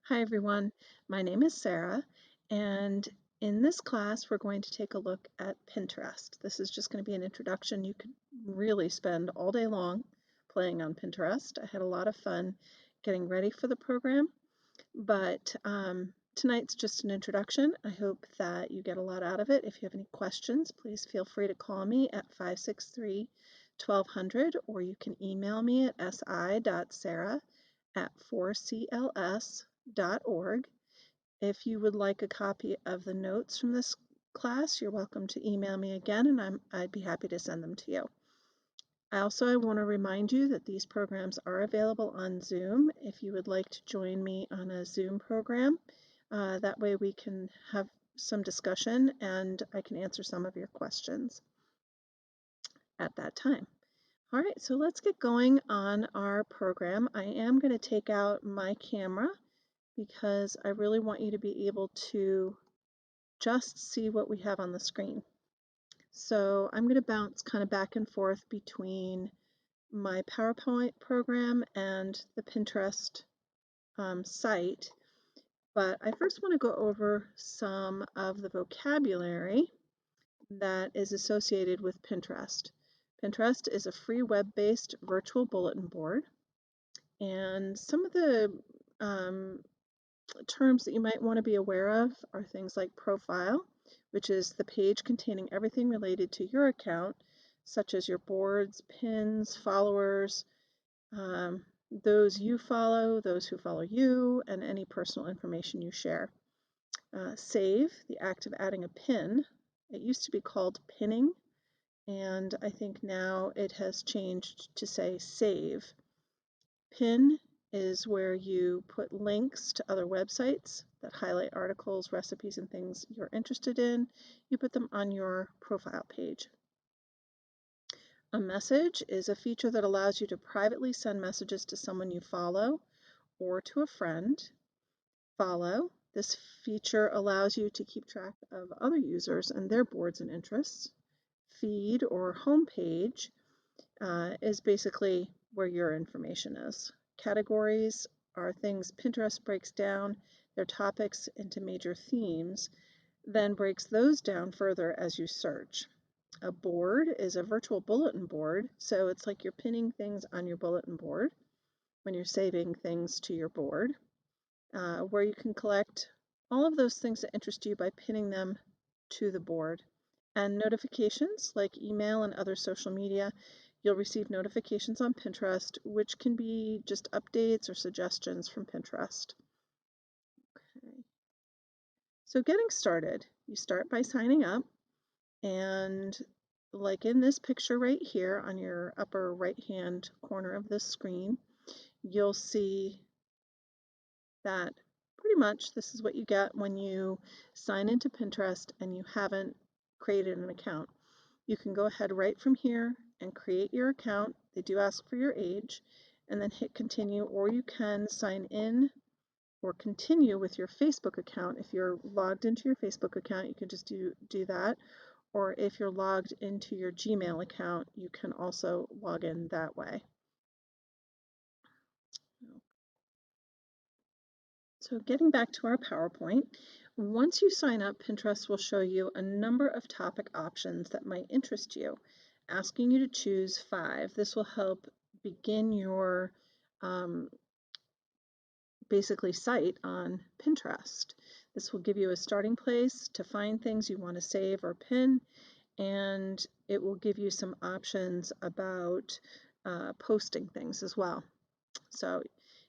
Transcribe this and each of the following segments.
Hi everyone, my name is Sarah, and in this class we're going to take a look at Pinterest. This is just going to be an introduction. You could really spend all day long playing on Pinterest. I had a lot of fun getting ready for the program, but tonight's just an introduction. I hope that you get a lot out of it. If you have any questions, please feel free to call me at 563-1200, or you can email me at si.sarah@4cls.org. If you would like a copy of the notes from this class, you're welcome to email me again, and I'd be happy to send them to you. I want to remind you that these programs are available on Zoom if you would like to join me on a Zoom program. That way we can have some discussion and I can answer some of your questions at that time. All right, so let's get going on our program. I am going to take out my camera because I really want you to be able to just see what we have on the screen. So I'm going to bounce kind of back and forth between my PowerPoint program and the Pinterest site, but I first want to go over some of the vocabulary that is associated with Pinterest. Pinterest is a free web-based virtual bulletin board, and some of the terms that you might want to be aware of are things like profile, which is the page containing everything related to your account, such as your boards, pins, followers, those you follow, those who follow you, and any personal information you share. Save, the act of adding a pin. It used to be called pinning, and I think now it has changed to say save. Pin is where you put links to other websites that highlight articles, recipes, and things you're interested in. You put them on your profile page. A message is a feature that allows you to privately send messages to someone you follow or to a friend. Follow. This feature allows you to keep track of other users and their boards and interests. Feed or homepage is basically where your information is. Categories are things Pinterest breaks down their topics into major themes, then breaks those down further as you search. A board is a virtual bulletin board, so it's like you're pinning things on your bulletin board when you're saving things to your board, where you can collect all of those things that interest you by pinning them to the board. And notifications like email and other social media, you'll receive notifications on Pinterest, which can be just updates or suggestions from Pinterest. Okay. So getting started, you start by signing up, and like in this picture right here on your upper right hand corner of the screen, you'll see that pretty much this is what you get when you sign into Pinterest and you haven't created an account. You can go ahead right from here and create your account. They do ask for your age, and then hit continue, or you can sign in or continue with your Facebook account. If you're logged into your Facebook account, you can just do that. Or if you're logged into your Gmail account, you can also log in that way. So getting back to our PowerPoint, once you sign up, Pinterest will show you a number of topic options that might interest you, asking you to choose 5. This will help begin your basically site on Pinterest. This will give you a starting place to find things you want to save or pin, and it will give you some options about posting things as well. So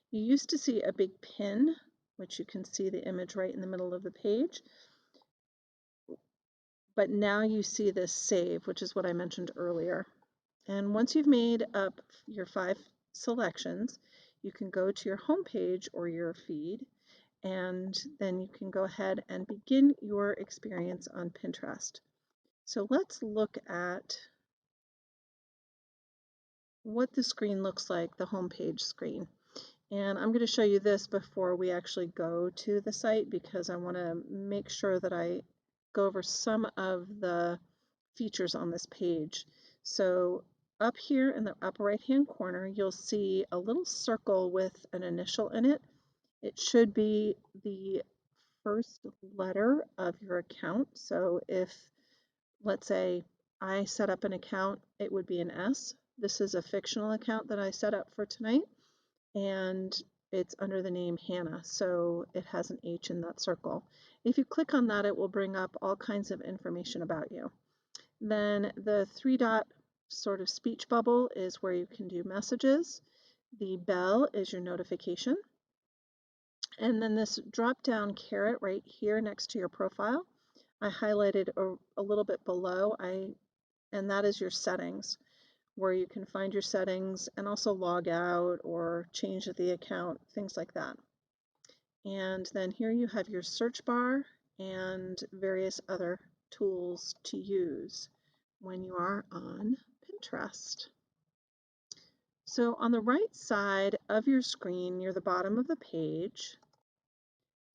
you used to see a big pin, which you can see the image right in the middle of the page, but now you see this save, which is what I mentioned earlier. And once you've made up your 5 selections, you can go to your home page or your feed, and then you can go ahead and begin your experience on Pinterest. So let's look at what the screen looks like, the home page screen. And I'm going to show you this before we actually go to the site because I want to make sure that I go over some of the features on this page. So up here in the upper right hand corner, you'll see a little circle with an initial in it. It should be the first letter of your account. So if, let's say, I set up an account, it would be an S. This is a fictional account that I set up for tonight, and it's under the name Hannah, so it has an H in that circle. If you click on that, it will bring up all kinds of information about you. Then the 3-dot sort of speech bubble is where you can do messages. The bell is your notification. And then this drop-down caret right here next to your profile, I highlighted a little bit below, and that is your settings, where you can find your settings and also log out or change the account, things like that. And then here you have your search bar and various other tools to use when you are on Pinterest. So on the right side of your screen, near the bottom of the page,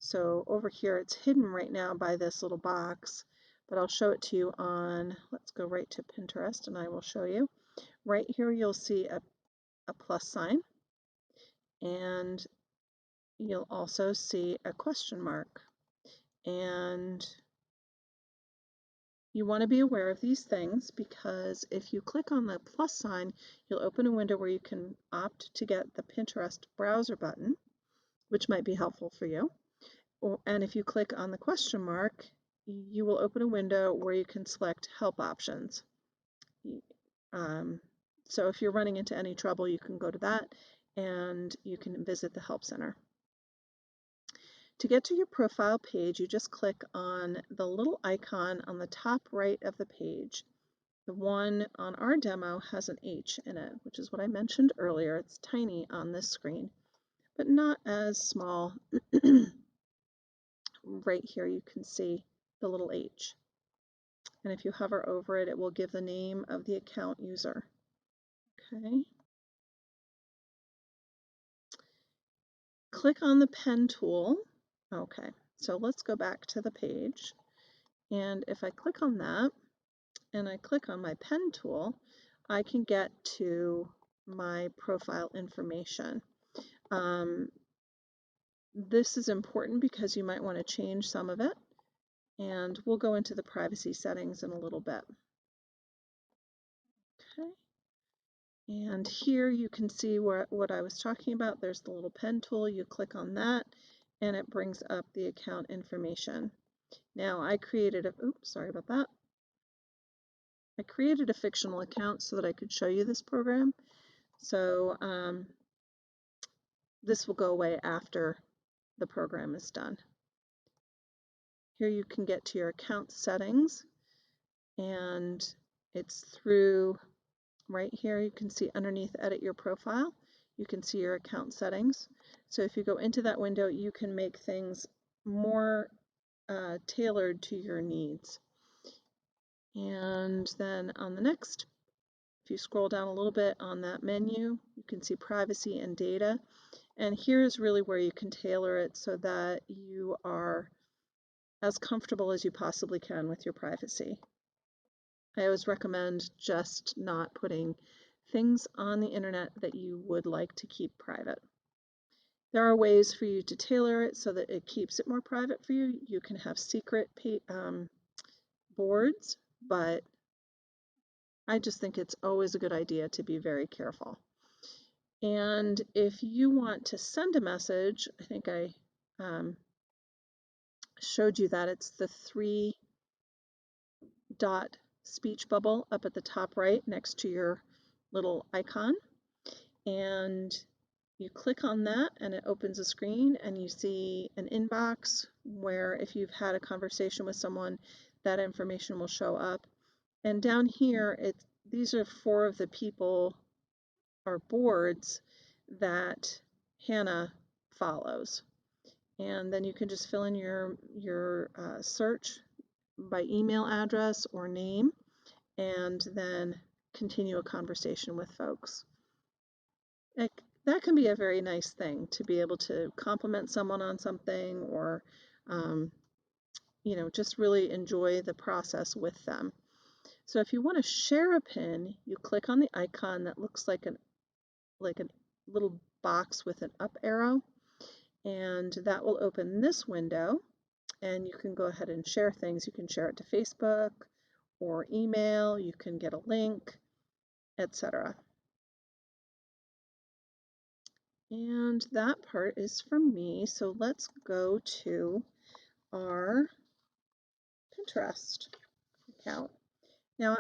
so over here it's hidden right now by this little box, but I'll show it to you on, let's go right to Pinterest and I will show you. Right here you'll see a plus sign, and you'll also see a question mark. And you want to be aware of these things, because if you click on the plus sign, you'll open a window where you can opt to get the Pinterest browser button, which might be helpful for you. And if you click on the question mark, you will open a window where you can select help options. So if you're running into any trouble, you can go to that and you can visit the Help Center. To get to your profile page, you just click on the little icon on the top right of the page. The one on our demo has an H in it, which is what I mentioned earlier. It's tiny on this screen, but not as small. Right here you can see the little H. And if you hover over it, it will give the name of the account user. Okay. Click on the pen tool. Okay, so let's go back to the page. And if I click on that and I click on my pen tool, I can get to my profile information. This is important because you might want to change some of it, and we'll go into the privacy settings in a little bit. Okay. And here you can see what I was talking about. There's the little pen tool. You click on that and it brings up the account information. Now I created a, oops, sorry about that. I created a fictional account so that I could show you this program. So this will go away after the program is done. Here you can get to your account settings, and it's through right here. You can see underneath edit your profile, you can see your account settings. So if you go into that window, you can make things more tailored to your needs. And then on the next, if you scroll down a little bit on that menu, you can see privacy and data. And here's really where you can tailor it so that you are as comfortable as you possibly can with your privacy. I always recommend just not putting things on the internet that you would like to keep private. There are ways for you to tailor it so that it keeps it more private for you. You can have secret boards, but I just think it's always a good idea to be very careful. And if you want to send a message, I think I showed you that it's the 3-dot speech bubble up at the top right next to your little icon. And you click on that and it opens a screen and you see an inbox where if you've had a conversation with someone, that information will show up. And down here, these are 4 of the people or boards that Hannah follows. And then you can just fill in your search by email address or name, and then continue a conversation with folks. That can be a very nice thing, to be able to compliment someone on something, or you know, just really enjoy the process with them. So if you want to share a pin, you click on the icon that looks like a little box with an up arrow, and that will open this window, and you can go ahead and share things. You can share it to Facebook or email, you can get a link, etc. And that part is from me, so let's go to our Pinterest account. Now,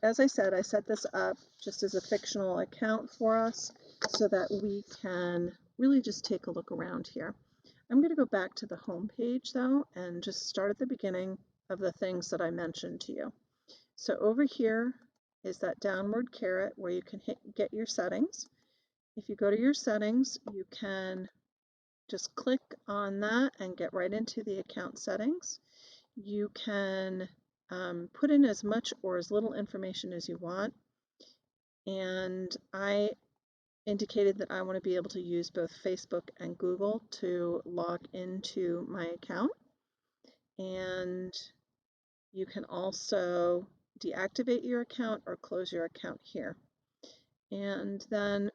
as I said, I set this up just as a fictional account for us so that we can really just take a look around here. I'm going to go back to the home page though and just start at the beginning of the things that I mentioned to you. So over here is that downward caret where you can get your settings. If you go to your settings, you can just click on that and get right into the account settings. You can put in as much or as little information as you want. And I indicated that I want to be able to use both Facebook and Google to log into my account. And you can also deactivate your account or close your account here. And then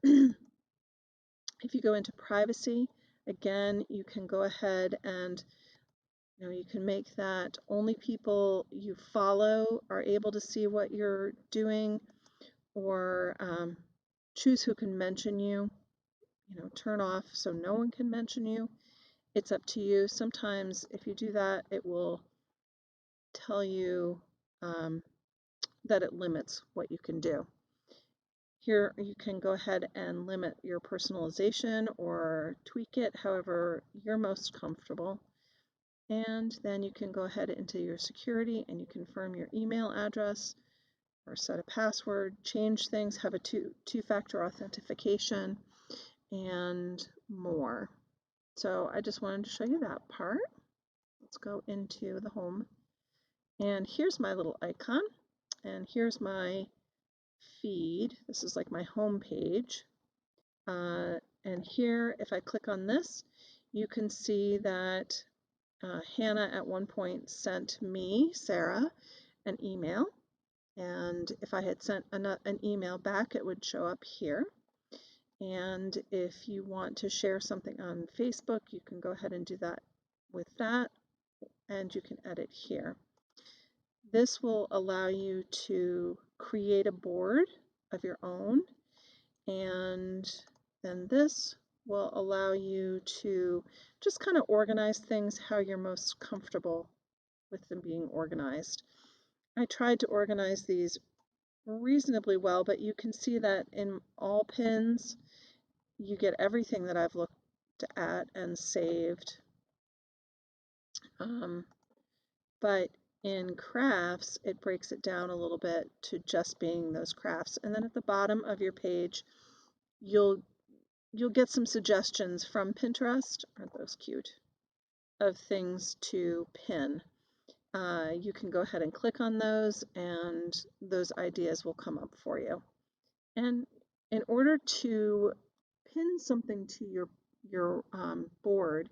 if you go into privacy, again, you can go ahead and you can make that only people you follow are able to see what you're doing, or choose who can mention you, turn off so no one can mention you. It's up to you. Sometimes if you do that, it will tell you that it limits what you can do. Here you can go ahead and limit your personalization or tweak it however you're most comfortable. And then you can go ahead into your security and you confirm your email address or set a password, change things, have a two-factor authentication, and more. So I just wanted to show you that part. Let's go into the home. And here's my little icon. And here's my feed. This is like my home page. And here, if I click on this, you can see that Hannah at one point sent me, Sarah, an email. And if I had sent an email back, it would show up here. And if you want to share something on Facebook, you can go ahead and do that with that, and you can edit here. This will allow you to create a board of your own, and then this will allow you to just kind of organize things how you're most comfortable with them being organized. I tried to organize these reasonably well, but you can see that in all pins, you get everything that I've looked at and saved. But in crafts, it breaks it down a little bit to just being those crafts. And then at the bottom of your page, you'll get some suggestions from Pinterest, aren't those cute, of things to pin. You can go ahead and click on those and those ideas will come up for you. And in order to pin something to your board,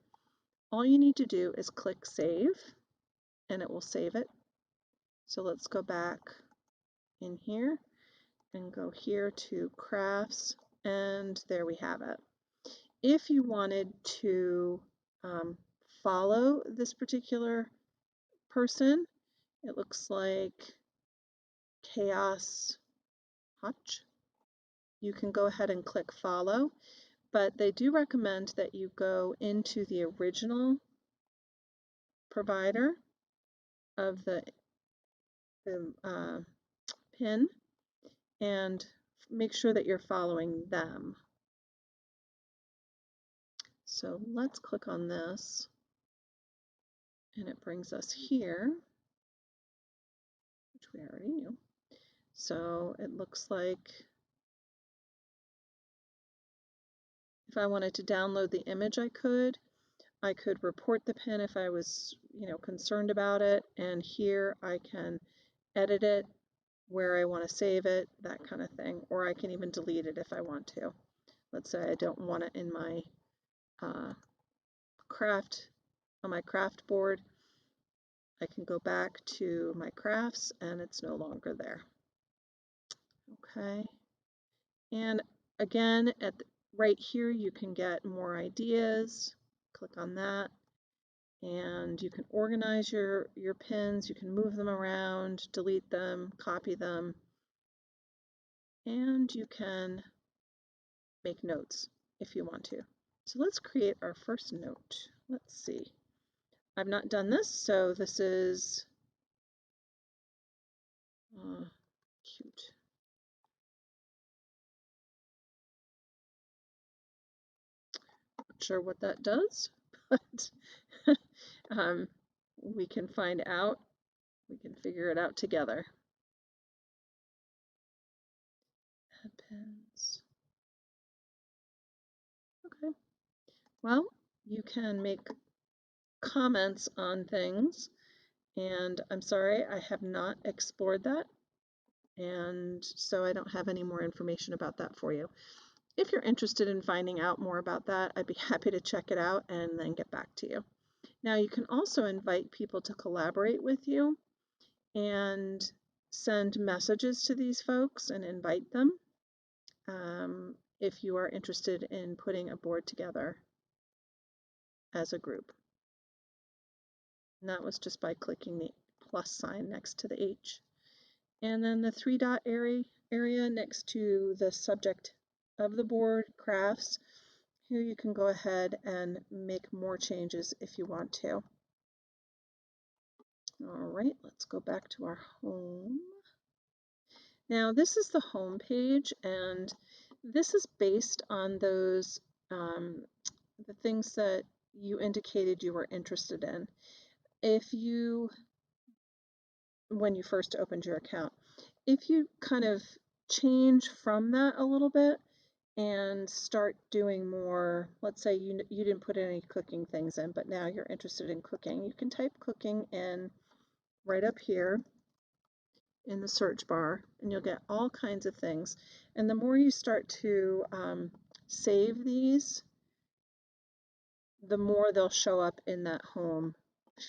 all you need to do is click Save and it will save it. So let's go back in here and go here to Crafts, and there we have it. If you wanted to follow this particular person, it looks like Chaos Hutch. You can go ahead and click follow, but they do recommend that you go into the original provider of the pin and make sure that you're following them. So let's click on this and it brings us here, which we already knew. So it looks like if I wanted to download the image, I could report the pin if I was, concerned about it, and here I can edit it where I want to save it, that kind of thing, or I can even delete it if I want to. Let's say I don't want it in my on my craft board. I can go back to my crafts and it's no longer there. Okay. And again, right here you can get more ideas. Click on that, and you can organize your pins. You can move them around, delete them, copy them, and you can make notes if you want to. So let's create our first note. Let's see. I've not done this, so this is cute. Not sure what that does, but we can find out. We can figure it out together. Add pins. Okay. Well, you can make comments on things, and I'm sorry, I have not explored that, and so I don't have any more information about that for you. If you're interested in finding out more about that, I'd be happy to check it out and then get back to you. Now, you can also invite people to collaborate with you and send messages to these folks and invite them if you are interested in putting a board together as a group. And that was just by clicking the plus sign next to the H. And then the 3-dot area next to the subject of the board, crafts. Here you can go ahead and make more changes if you want to. All right, let's go back to our home. Now this is the home page, and this is based on those the things that you indicated you were interested in. If you, when you first opened your account, if you kind of change from that a little bit and start doing more, let's say you didn't put any cooking things in, but now you're interested in cooking, you can type cooking in right up here in the search bar, and you'll get all kinds of things. And the more you start to save these, the more they'll show up in that home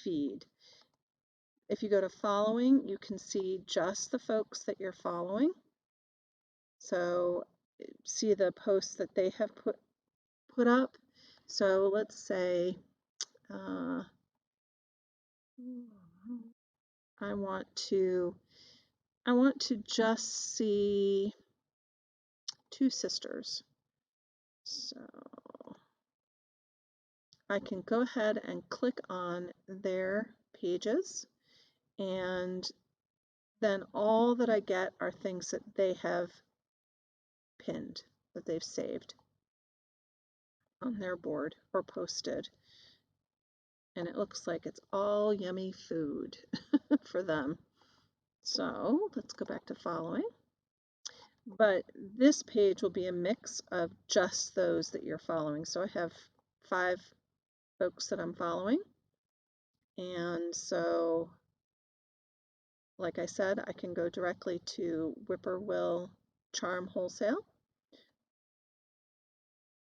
feed. If you go to following, you can see just the folks that you're following. So see the posts that they have put up. So let's say I want to just see 2 sisters. So I can go ahead and click on their pages, and then all that I get are things that they have pinned, that they've saved on their board or posted. And it looks like it's all yummy food for them. So let's go back to following. But this page will be a mix of just those that you're following. So I have 5 folks that I'm following. And so, like I said, I can go directly to Whippoorwill Charm Wholesale,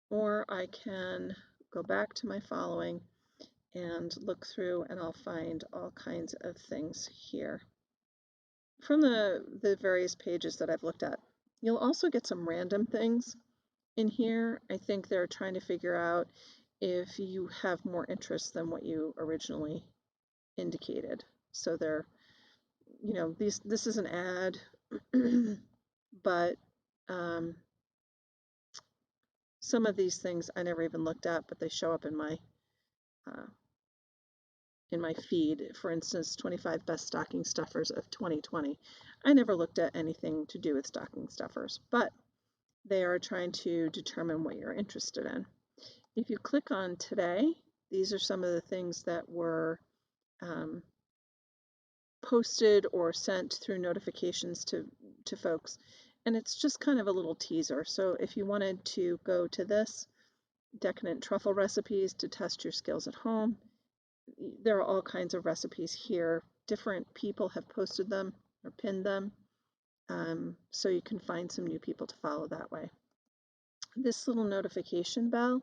or I can go back to my following and look through, and I'll find all kinds of things here from the various pages that I've looked at. You'll also get some random things in here. I think they're trying to figure out if you have more interest than what you originally indicated. So they're, you know, this is an ad, but some of these things I never even looked at, but they show up in my feed. For instance, 25 best stocking stuffers of 2020. I never looked at anything to do with stocking stuffers, but they are trying to determine what you're interested in. If you click on today, these are some of the things that were posted or sent through notifications to folks. And it's just kind of a little teaser. So if you wanted to go to this, decadent truffle recipes to test your skills at home, there are all kinds of recipes here. Different people have posted them or pinned them, so you can find some new people to follow that way. This little notification bell,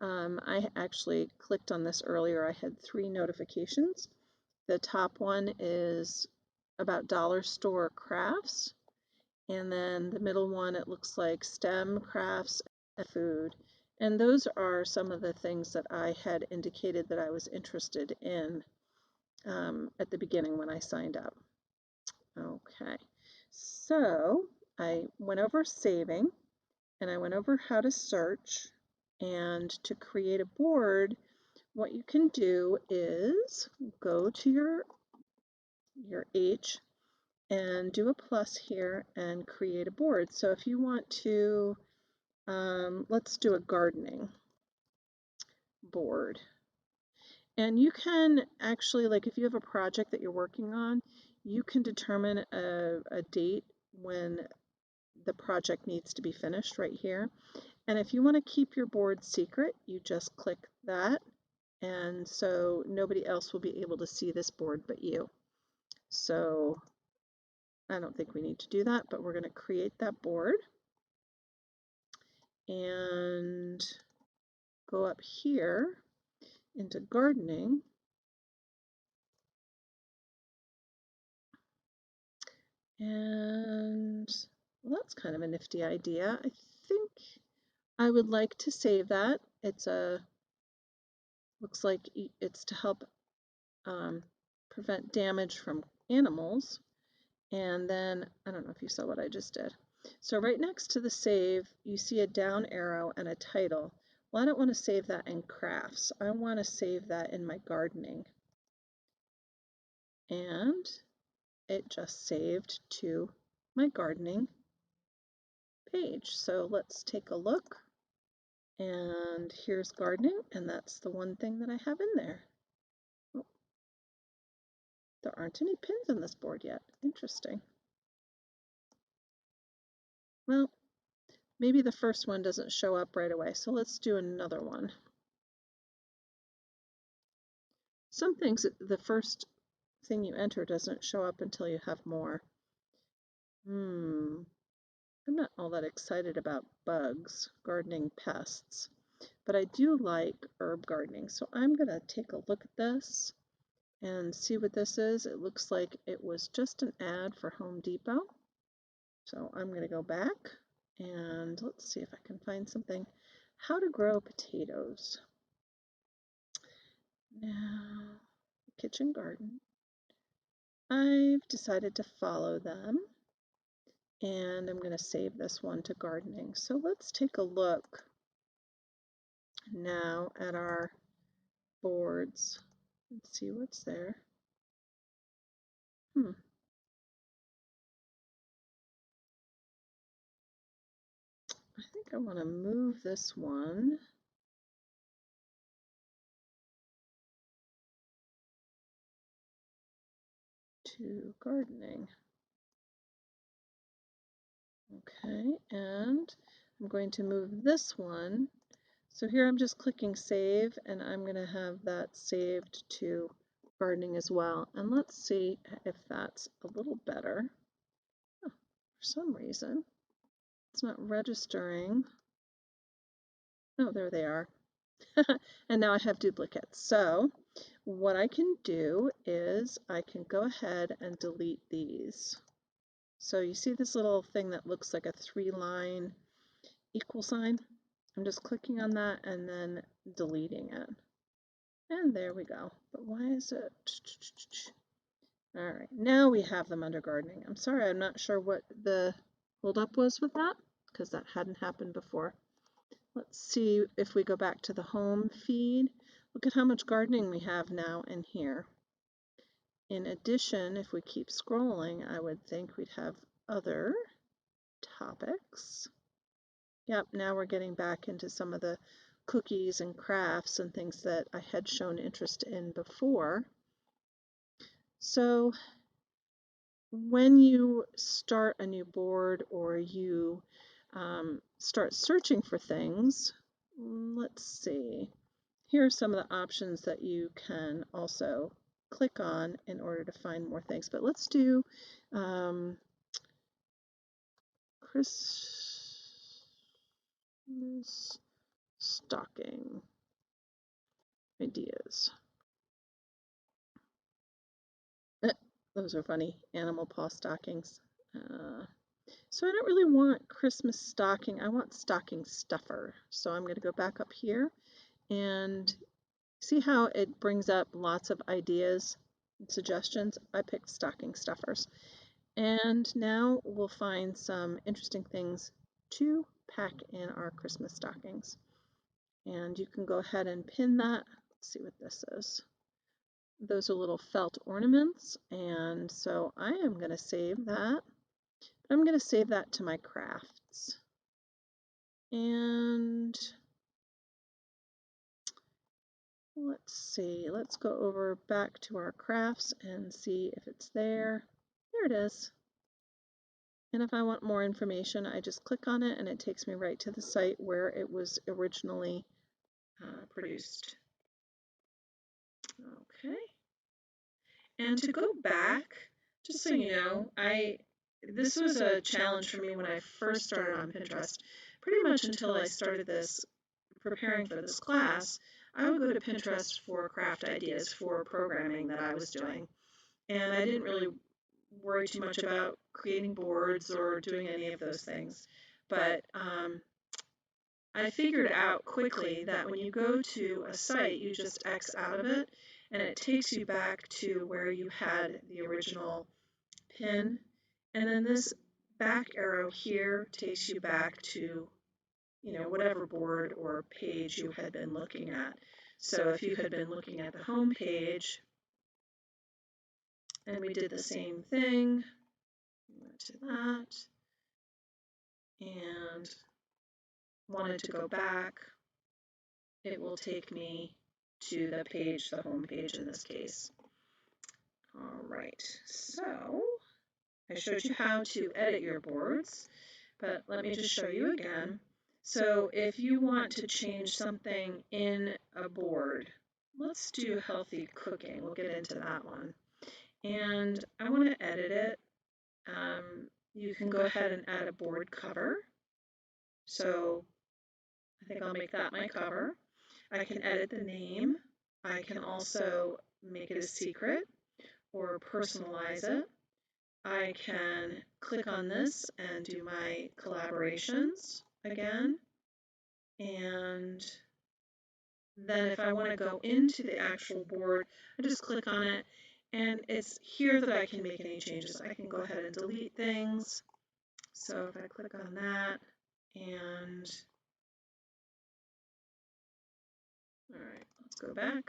I actually clicked on this earlier. I had 3 notifications. The top one is about dollar store crafts, and then the middle one, it looks like STEM crafts food. And those are some of the things that I had indicated that I was interested in at the beginning when I signed up. Okay, so I went over saving and I went over how to search, and to create a board, what you can do is go to your H and do a plus here and create a board. So if you want to, let's do a gardening board. And you can actually, like if you have a project that you're working on, you can determine a date when the project needs to be finished right here. And if you want to keep your board secret, you just click that. And so nobody else will be able to see this board but you. So I don't think we need to do that, but we're going to create that board and go up here into gardening. And well, that's kind of a nifty idea. I think I would like to save that. Looks like it's to help prevent damage from animals. And then, I don't know if you saw what I just did. So right next to the save, you see a down arrow and a title. Well, I don't want to save that in crafts. I want to save that in my gardening. And it just saved to my gardening page. So let's take a look. And here's gardening, and that's the one thing that I have in there. Oh, there aren't any pins in this board yet. Interesting. Well, maybe the first one doesn't show up right away, so let's do another one. Some things, the first thing you enter doesn't show up until you have more. I'm not all that excited about bugs, gardening pests, but I do like herb gardening. So I'm going to take a look at this and see what this is. It looks like it was just an ad for Home Depot. So I'm going to go back and let's see if I can find something. How to grow potatoes. Now, kitchen garden. I've decided to follow them, and I'm going to save this one to gardening. So let's take a look now at our boards and see what's there. I think I want to move this one to gardening. Okay, and I'm going to move this one. So here I'm just clicking save, and I'm going to have that saved to gardening as well. And let's see if that's a little better. Oh, for some reason, it's not registering. Oh, there they are. And now I have duplicates. So what I can do is I can go ahead and delete these. So you see this little thing that looks like a 3-line equal sign? I'm just clicking on that and then deleting it. And there we go. But why is it? All right, now we have them under gardening. I'm sorry, I'm not sure what the holdup was with that because that hadn't happened before. Let's see if we go back to the home feed. Look at how much gardening we have now in here. In addition, if we keep scrolling, I would think we'd have other topics. Yep, now we're getting back into some of the cookies and crafts and things that I had shown interest in before. So when you start a new board or you start searching for things, let's see. Here are some of the options that you can also click on in order to find more things. But let's do Christmas stocking ideas. Those are funny, animal paw stockings. So I don't really want Christmas stocking, I want stocking stuffer. So I'm going to go back up here and see how it brings up lots of ideas and suggestions. I picked stocking stuffers. And now we'll find some interesting things to pack in our Christmas stockings. And you can go ahead and pin that. Let's see what this is. Those are little felt ornaments, and so I am going to save that. I'm going to save that to my crafts. And let's see, let's go over back to our crafts and see if it's there. There it is. And if I want more information, I just click on it and it takes me right to the site where it was originally produced. Okay. And to go back, just so you know, this was a challenge for me when I first started on Pinterest. Pretty much until I started this, preparing for this class, I would go to Pinterest for craft ideas for programming that I was doing. And I didn't really worry too much about creating boards or doing any of those things. But I figured out quickly that when you go to a site, you just X out of it, and it takes you back to where you had the original pin. And then this back arrow here takes you back to, whatever board or page you had been looking at. So if you had been looking at the home page, and we did the same thing, we went to that, and wanted to go back, it will take me to the page, the home page in this case. All right, so I showed you how to edit your boards, but let me just show you again. So if you want to change something in a board, let's do healthy cooking. We'll get into that one. And I want to edit it. You can go ahead and add a board cover. So I think I'll make that my cover. I can edit the name. I can also make it a secret or personalize it. I can click on this and do my collaborations again. And then if I want to go into the actual board, I just click on it, and it's here that I can make any changes. I can go ahead and delete things. So if I click on that, and all right, let's go back.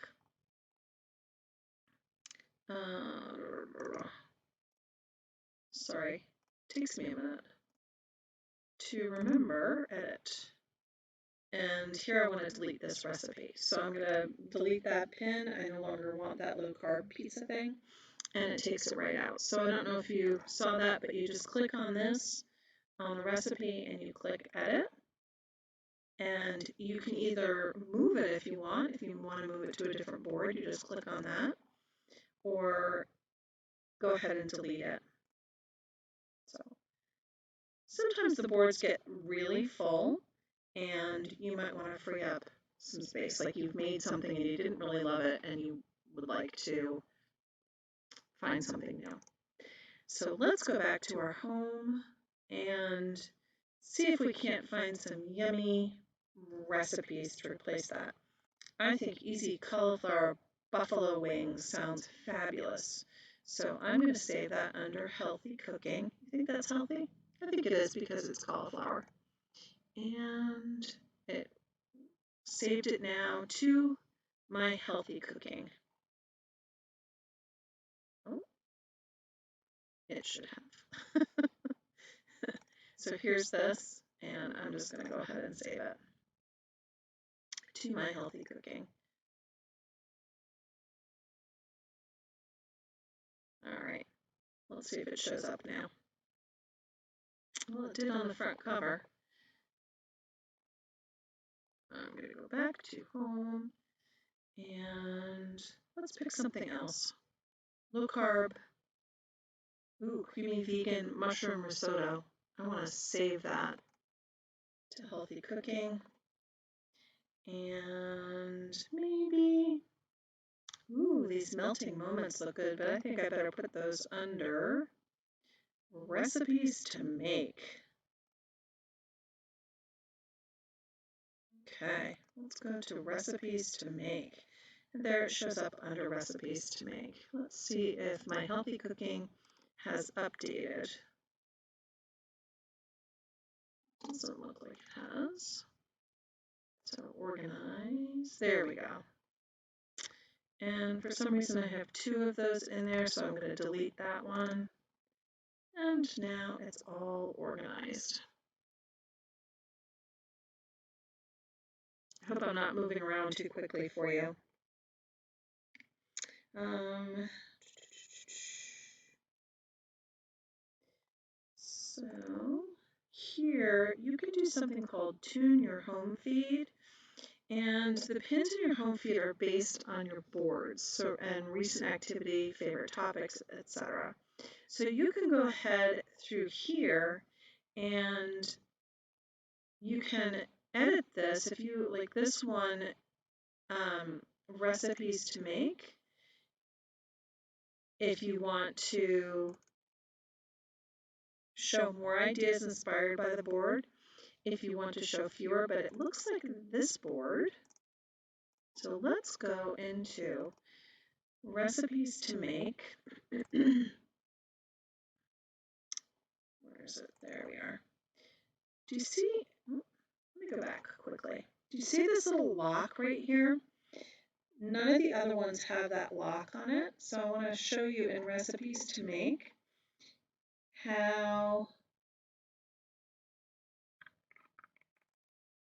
Sorry, it takes me a minute to remember edit. And here I want to delete this recipe. So I'm going to delete that pin. I no longer want that low carb pizza thing. And it takes it right out. So I don't know if you saw that, but you just click on this, on the recipe, and you click edit. And you can either move it if you want. If you want to move it to a different board, you just click on that. Or go ahead and delete it. So sometimes the boards get really full, and you might want to free up some space. Like you've made something and you didn't really love it, and you would like to find something new. So let's go back to our home and see if we can't find some yummy recipes to replace that. I think easy cauliflower buffalo wings sounds fabulous. So I'm going to save that under healthy cooking. You think that's healthy? I think it is because it's cauliflower. And it saved it now to my healthy cooking. Oh, it should have. So here's this, and I'm just going to go ahead and save it to my healthy cooking. All right, let's see if it shows up now. Well, it did on the front cover. I'm going to go back to home, and let's pick something else. Low carb, ooh, creamy vegan mushroom risotto. I want to save that to healthy cooking. And maybe, ooh, these melting moments look good, but I think I better put those under recipes to make. Okay, let's go to recipes to make. And there it shows up under recipes to make. Let's see if my healthy cooking has updated. Doesn't look like it has. So organize, there we go. And for some reason I have 2 of those in there, so I'm going to delete that one. And now it's all organized. I hope I'm not moving around too quickly for you. So here you can do something called tune your home feed. And the pins in your home feed are based on your boards, and recent activity, favorite topics, etc. So you can go ahead through here and you can edit this. If you like this one, recipes to make, if you want to show more ideas inspired by the board, if you want to show fewer, but it looks like this board. So let's go into recipes to make. Where is it? There we are. Do you see? Let me go back quickly. Do you see this little lock right here? None of the other ones have that lock on it. So I want to show you in recipes to make how,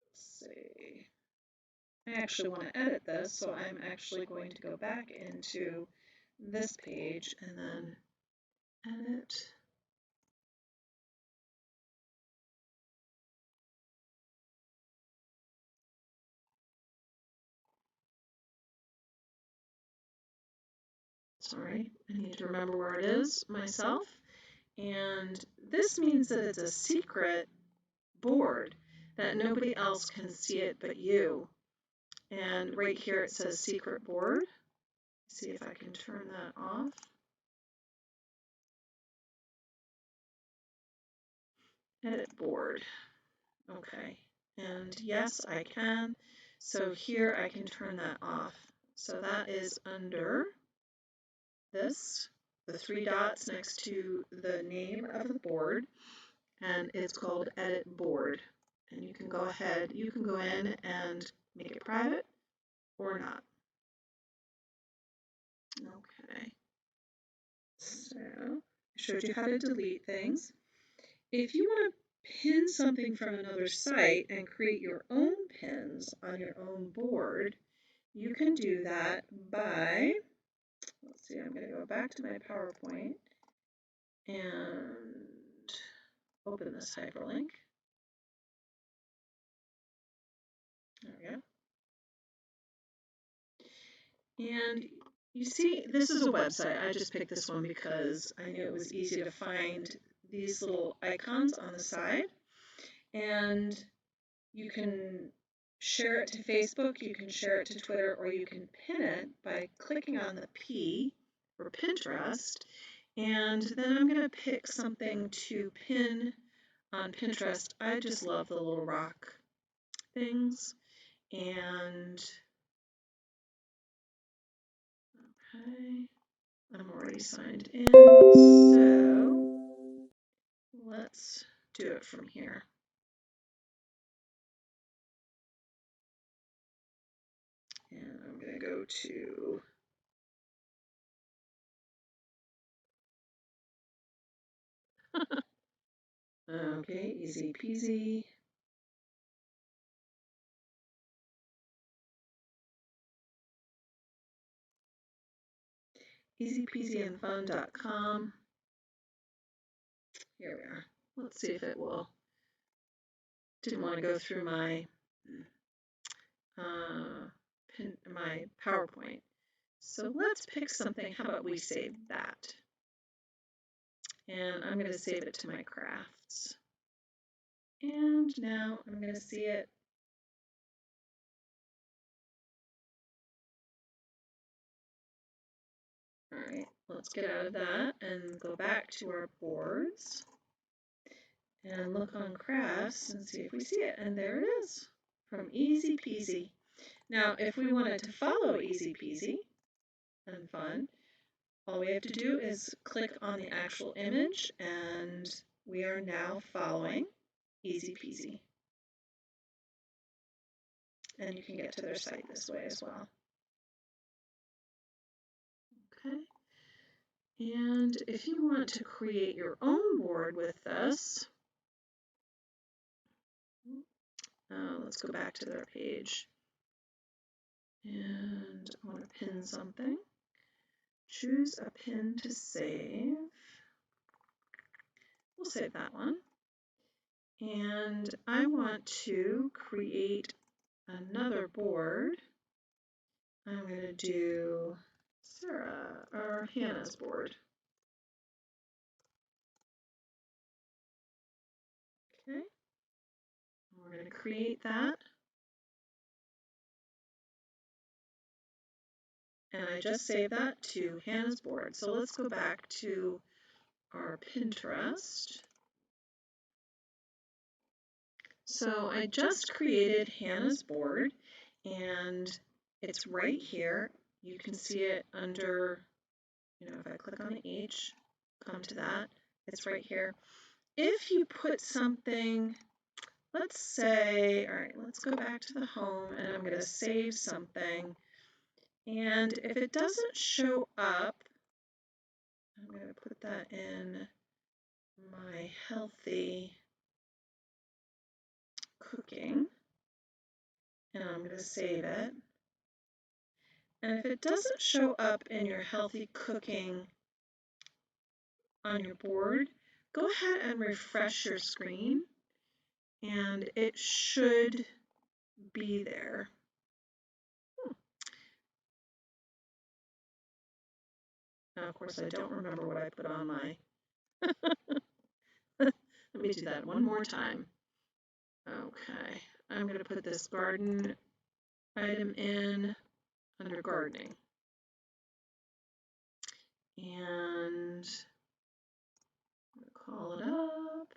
let's see, I actually want to edit this, so I'm actually going to go back into this page and then edit. Sorry, I need to remember where it is myself. And this means that it's a secret board, that nobody else can see it but you. And right here it says secret board. See if I can turn that off. Edit board. Okay, and yes, I can. So here I can turn that off. So that is under this, the 3 dots next to the name of the board, and it's called Edit Board. And you can go ahead, you can go in and make it private or not. Okay, so I showed you how to delete things. If you want to pin something from another site and create your own pins on your own board, you can do that by, let's see, I'm going to go back to my PowerPoint and open this hyperlink. There we go. And you see, this is a website. I just picked this one because I knew it was easy to find these little icons on the side. And you can share it to Facebook, you can share it to Twitter, or you can pin it by clicking on the P for Pinterest. And then I'm going to pick something to pin on Pinterest. I just love the little rock things. And okay, I'm already signed in, so let's do it from here. And I'm going to go to okay, easy peasy. easypeasyandfun.com. Here we are. Let's see if it will. Didn't want to go through my my PowerPoint. So let's pick something. How about we save that? And I'm going to save it to my crafts. And now I'm going to see it. All right. let's get out of that and go back to our boards and look on crafts and see if we see it. And there it is, from Easy Peasy. Now, if we wanted to follow Easy Peasy and Fun, all we have to do is click on the actual image, and we are now following Easy Peasy. And you can get to their site this way as well. Okay. And if you want to create your own board with this, let's go back to their page. And I want to pin something. Choose a pin to save. We'll save that one. And I want to create another board. I'm going to do Sarah or Hannah's board. Okay. We're going to create that. And I just saved that to Hannah's board. So let's go back to our Pinterest. So I just created Hannah's board, and it's right here. You can see it under, if I click on the H, come to that, it's right here. If you put something, let's say, all right, let's go back to the home, and I'm going to save something. And if it doesn't show up, I'm going to put that in my healthy cooking, and I'm going to save it. And if it doesn't show up in your healthy cooking on your board, go ahead and refresh your screen, and it should be there. Now, of course, I don't remember what I put on my... Let me do that one more time. Okay, I'm going to put this garden item in under gardening. And I'm going to call it up.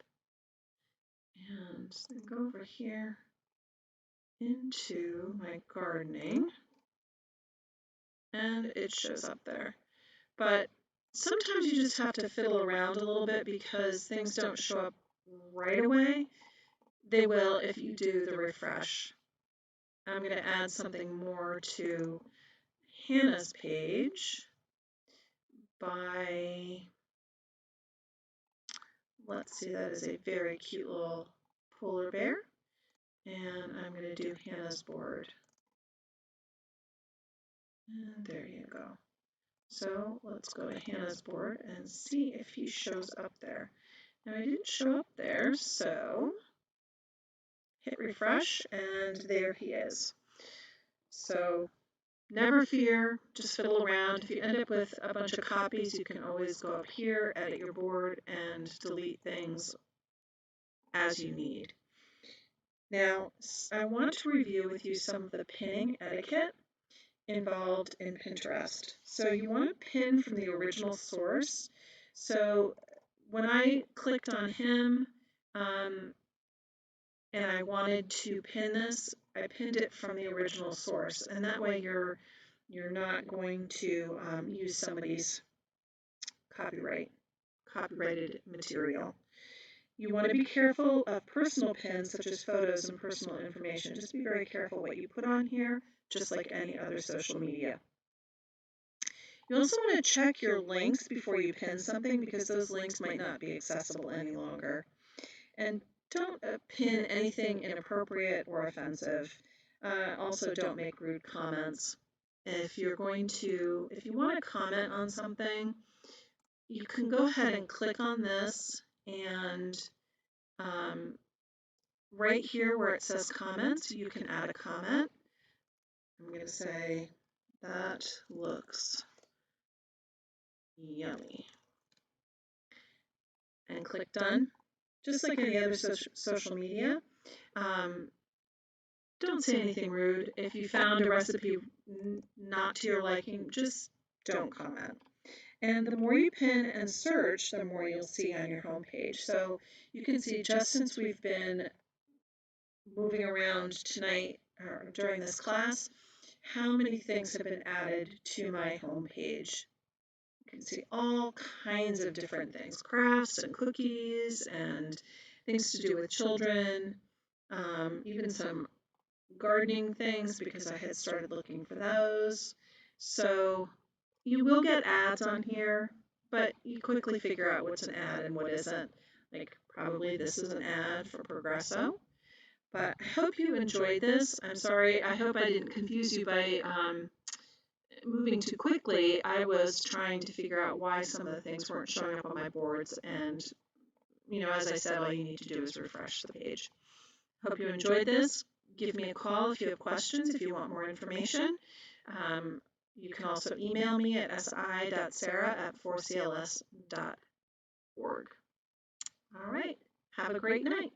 And then go over here into my gardening. And it shows up there. But sometimes you just have to fiddle around a little bit because things don't show up right away. They will if you do the refresh. I'm going to add something more to Hannah's page by, let's see, that is a very cute little polar bear. And I'm going to do Hannah's board. And there you go. So let's go to Hannah's board and see if he shows up there. Now he didn't show up there, so hit refresh, and there he is. So never fear, just fiddle around. If you end up with a bunch of copies, you can always go up here, edit your board, and delete things as you need. Now, I want to review with you some of the pinning etiquette involved in Pinterest. So you want to pin from the original source. So when I clicked on him and I wanted to pin this, I pinned it from the original source, and that way you're not going to use somebody's copyrighted material. You want to be careful of personal pins such as photos and personal information. Just be very careful what you put on here, just like any other social media. You also want to check your links before you pin something because those links might not be accessible any longer. And don't pin anything inappropriate or offensive. Also, don't make rude comments. If you want to comment on something, you can go ahead and click on this, and right here where it says comments, you can add a comment. I'm going to say, that looks yummy. And click done. Just like any other social media. Don't say anything rude. If you found a recipe not to your liking, just don't comment. And the more you pin and search, the more you'll see on your home page. So you can see just since we've been moving around tonight or during this class, how many things have been added to my home page. You can see all kinds of different things, crafts and cookies and things to do with children, even some gardening things because I had started looking for those. So you will get ads on here, but you quickly figure out what's an ad and what isn't. Like probably this is an ad for Progresso. But I hope you enjoyed this. I'm sorry, I hope I didn't confuse you by moving too quickly. I was trying to figure out why some of the things weren't showing up on my boards. And, as I said, all you need to do is refresh the page. Hope you enjoyed this. Give me a call if you have questions, if you want more information. You can also email me at si.sarah@4cls.org. All right. Have a great night.